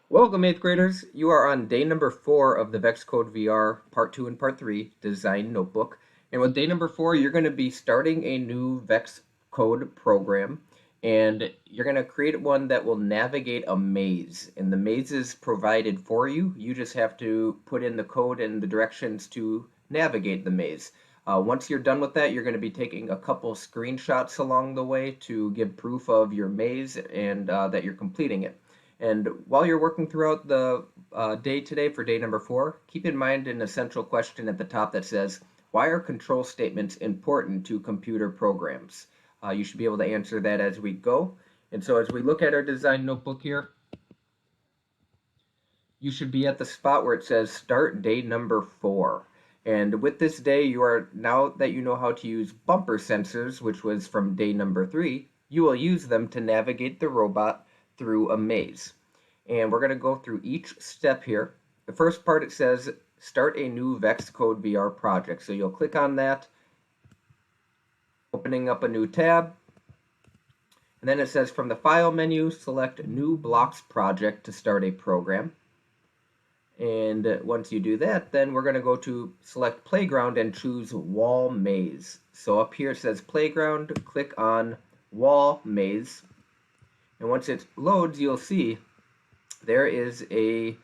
Welcome, 8th graders. You are on day number 4 of the VEXcode VR Part 2 and Part 3 Design Notebook. And with day number 4, you're going to be starting a new VEXcode program. And you're going to create one that will navigate a maze. And the maze is provided for you. You just have to put in the code and the directions to navigate the maze. Once you're done with that, you're going to be taking a couple screenshots along the way to give proof of your maze and that you're completing it. And while you're working throughout the day today for day number 4, keep in mind an essential question at the top that says, why are control statements important to computer programs? You should be able to answer that as we go. And so as we look at our design notebook here, you should be at the spot where it says start day number 4. And with this day, now that you know how to use bumper sensors, which was from day number 3, you will use them to navigate the robot through a maze. And we're going to go through each step here. The first part, it says start a new VEXcode VR project. So you'll click on that, opening up a new tab. And then it says from the file menu, select new blocks project to start a program. And once you do that, then we're going to go to select playground and choose wall maze. So up here it says playground, click on wall maze. And once it loads, you'll see there is a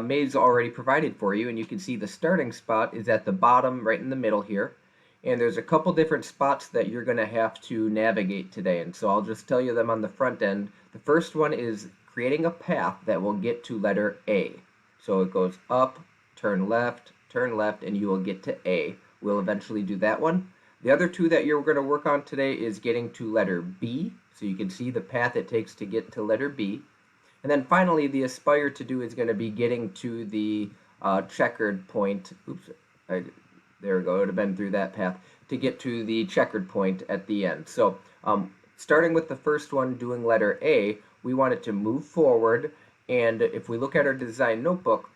maze already provided for you, and you can see the starting spot is at the bottom right in the middle here. And there's a couple different spots that you're going to have to navigate today, and so I'll just tell you them on the front end. The first one is creating a path that will get to letter A. So it goes up, turn left, and you will get to A. We'll eventually do that one. The other two that you're going to work on today is getting to letter B. So you can see the path it takes to get to letter B. And then finally, the aspire to do is going to be getting to the checkered point. Oops, there we go. It would have been through that path to get to the checkered point at the end. So starting with the first one, doing letter A, we want it to move forward. And if we look at our design notebook,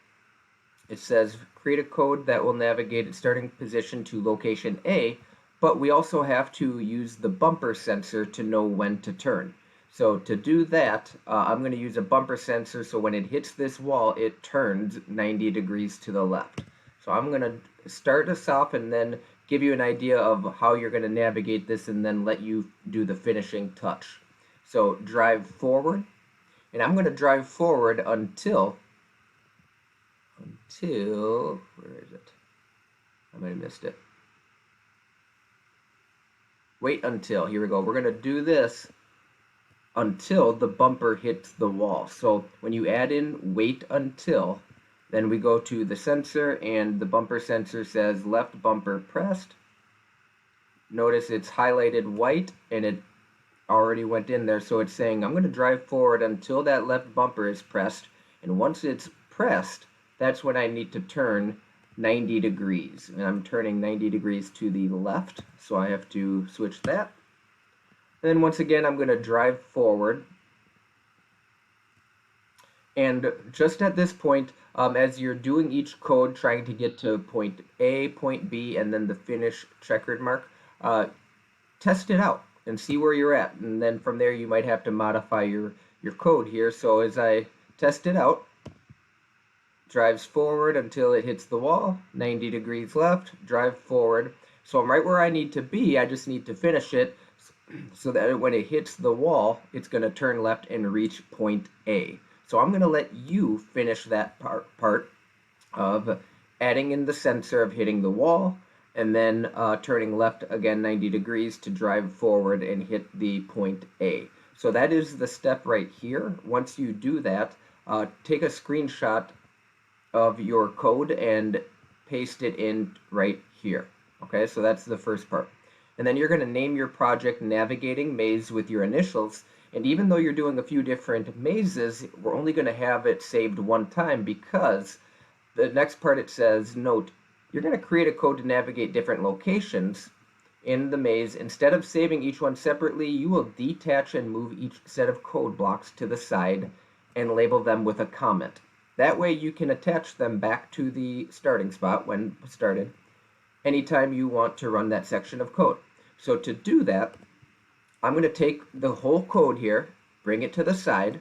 it says create a code that will navigate its starting position to location A, but we also have to use the bumper sensor to know when to turn. So to do that, I'm going to use a bumper sensor so when it hits this wall, it turns 90 degrees to the left. So I'm going to start us off and then give you an idea of how you're going to navigate this and then let you do the finishing touch. So drive forward, and I'm going to drive forward until, where is it? I might have missed it. Wait until, here we go. We're going to do this until the bumper hits the wall. So when you add in wait until, then we go to the sensor and the bumper sensor says left bumper pressed. Notice it's highlighted white and it already went in there. So it's saying I'm going to drive forward until that left bumper is pressed. And once it's pressed, that's when I need to turn 90 degrees. And I'm turning 90 degrees to the left. So I have to switch that. Then once again, I'm going to drive forward. And just at this point, as you're doing each code, trying to get to point A, point B, and then the finish checkered mark, test it out and see where you're at. And then from there, you might have to modify your code here. So as I test it out, drives forward until it hits the wall, 90 degrees left, drive forward. So I'm right where I need to be. I just need to finish it so that when it hits the wall, it's going to turn left and reach point A. So I'm going to let you finish that part of adding in the sensor of hitting the wall and then turning left again 90 degrees to drive forward and hit the point A. So that is the step right here. Once you do that, take a screenshot of your code and paste it in right here. Okay, so that's the first part. And then you're going to name your project Navigating Maze with your initials. And even though you're doing a few different mazes, we're only going to have it saved one time because the next part it says, note, you're going to create a code to navigate different locations in the maze. Instead of saving each one separately, you will detach and move each set of code blocks to the side and label them with a comment. That way you can attach them back to the starting spot when started anytime you want to run that section of code. So to do that, I'm going to take the whole code here, bring it to the side,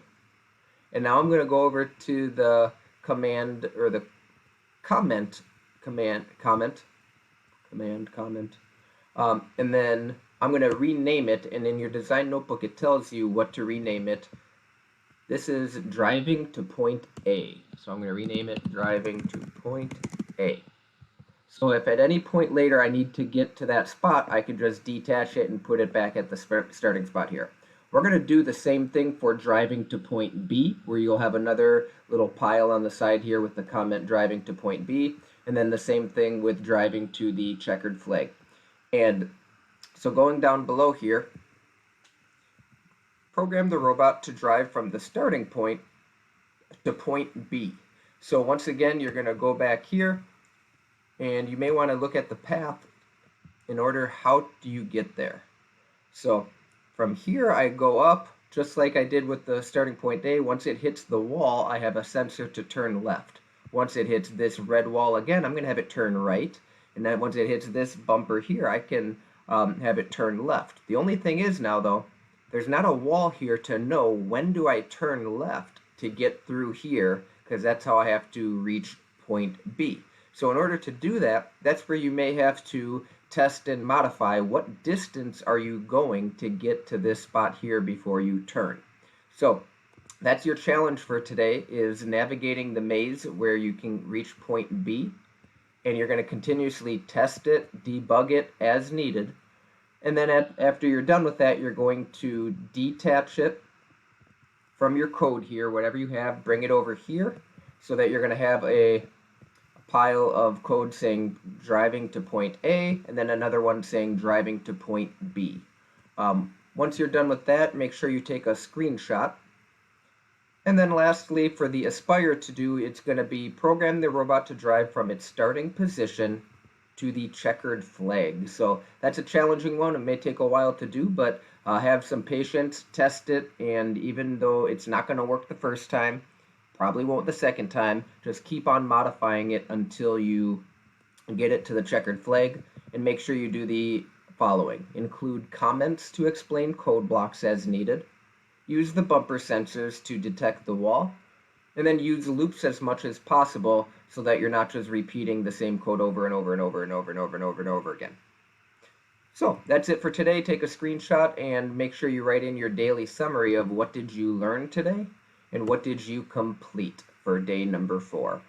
And now I'm going to go over to the command or the comment, and then I'm going to rename it. And in your design notebook, it tells you what to rename it. This is driving to point A. So I'm going to rename it driving to point A. So if at any point later I need to get to that spot, I can just detach it and put it back at the starting spot here. We're going to do the same thing for driving to point B, where you'll have another little pile on the side here with the comment driving to point B, and then the same thing with driving to the checkered flag. And so going down below here, program the robot to drive from the starting point to point B. So once again, you're going to go back here, and you may want to look at the path in order how do you get there. So from here I go up just like I did with the starting point A. Once it hits the wall, I have a sensor to turn left. Once it hits this red wall again, I'm going to have it turn right. And then once it hits this bumper here, I can have it turn left. The only thing is now though, there's not a wall here to know when do I turn left to get through here, because that's how I have to reach point B. So in order to do that, that's where you may have to test and modify what distance are you going to get to this spot here before you turn. So that's your challenge for today, is navigating the maze where you can reach point B, and you're going to continuously test it, debug it as needed, and then after you're done with that, you're going to detach it from your code here, whatever you have, bring it over here so that you're going to have a pile of code saying driving to point A, and then another one saying driving to point B. Once you're done with that, make sure you take a screenshot. And then lastly, for the Aspire to do, it's going to be program the robot to drive from its starting position to the checkered flag. So that's a challenging one. It may take a while to do, but have some patience, test it, and even though it's not going to work the first time, probably won't the second time, just keep on modifying it until you get it to the checkered flag, and make sure you do the following. Include comments to explain code blocks as needed, use the bumper sensors to detect the wall, and then use loops as much as possible so that you're not just repeating the same code over and over and over and over and over and over and over again. So that's it for today. Take a screenshot and make sure you write in your daily summary of what did you learn today and what did you complete for day number 4.